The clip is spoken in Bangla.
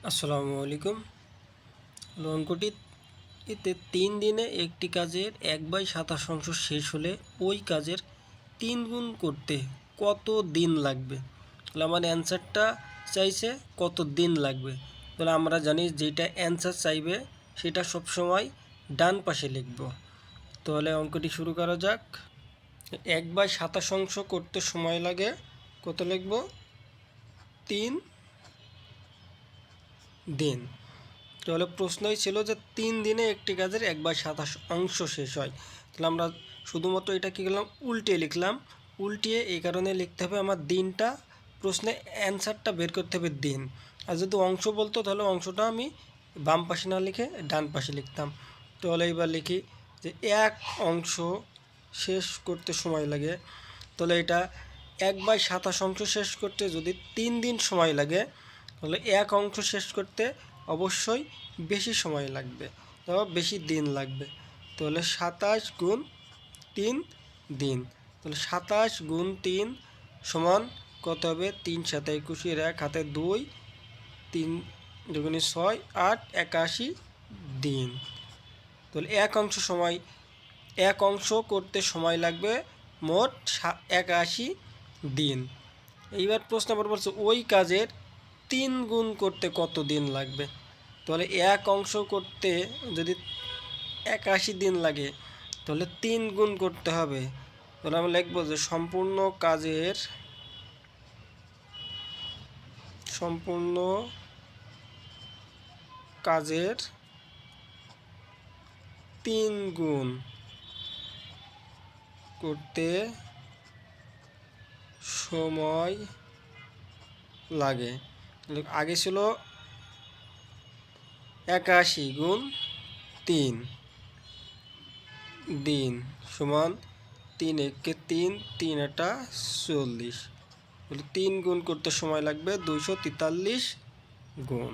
আসসালামু আলাইকুম। অঙ্কটি এতে 3 দিনে একটি কাজের 1/27 শেষ হলে ওই কাজের 3 গুণ করতে কত দিন লাগবে। তাহলে আমার অ্যান্সারটা চাইছে কত দিন লাগবে। তাহলে আমরা জানি যেটা অ্যান্সার চাইবে সেটা সবসময় ডান পাশে লিখব। তাহলে অঙ্কটি শুরু করা যাক। 1/27 করতে সময় লাগে কত লিখব? 3 দিন। তাহলে প্রশ্নই ছিল যে 3 দিনে একটি কাজের 1/27 শেষ হয়। তাহলে আমরা শুধুমাত্র এটা কী করলাম, উল্টে লিখলাম। উল্টিয়ে এই কারণে লিখতে হবে আমার দিনটা, প্রশ্নে অ্যান্সারটা বের করতে হবে দিন। আর যদি অংশ বলতো তাহলে অংশটা আমি বাম পাশে না লিখে ডান পাশে লিখতাম। তাহলে এবার লিখি যে এক অংশ শেষ করতে সময় লাগে। তাহলে এটা 1/27 শেষ করতে যদি 3 দিন সময় লাগে, তাহলে এক অংশ শেষ করতে অবশ্যই বেশি সময় লাগবে, বেশি দিন লাগবে। তাহলে 27 গুণ 3 দিন। তাহলে 27 গুণ 3 সমান কত হবে? 3 × 7 = 21, 1 হাতে 2, 3 দুগুণে 6, 8, 81 দিন। তাহলে এক অংশ করতে সময় লাগবে মোট 81 দিন। এইবার প্রশ্ন আবার বলছে ওই কাজের 3 গুণ করতে কত দিন লাগবে। তাহলে এক অংশ করতে যদি 81 দিন লাগে, তাহলে 3 গুণ করতে হবে। তাহলে আমরা লিখব যে সম্পূর্ণ কাজের 3 গুণ করতে সময় লাগে। আগে ছিল 81 গুণ 3 দিন সমান 3 × 1 = 3, 3 × 8 = 40। 3 গুণ করতে সময় লাগবে 243 গুণ।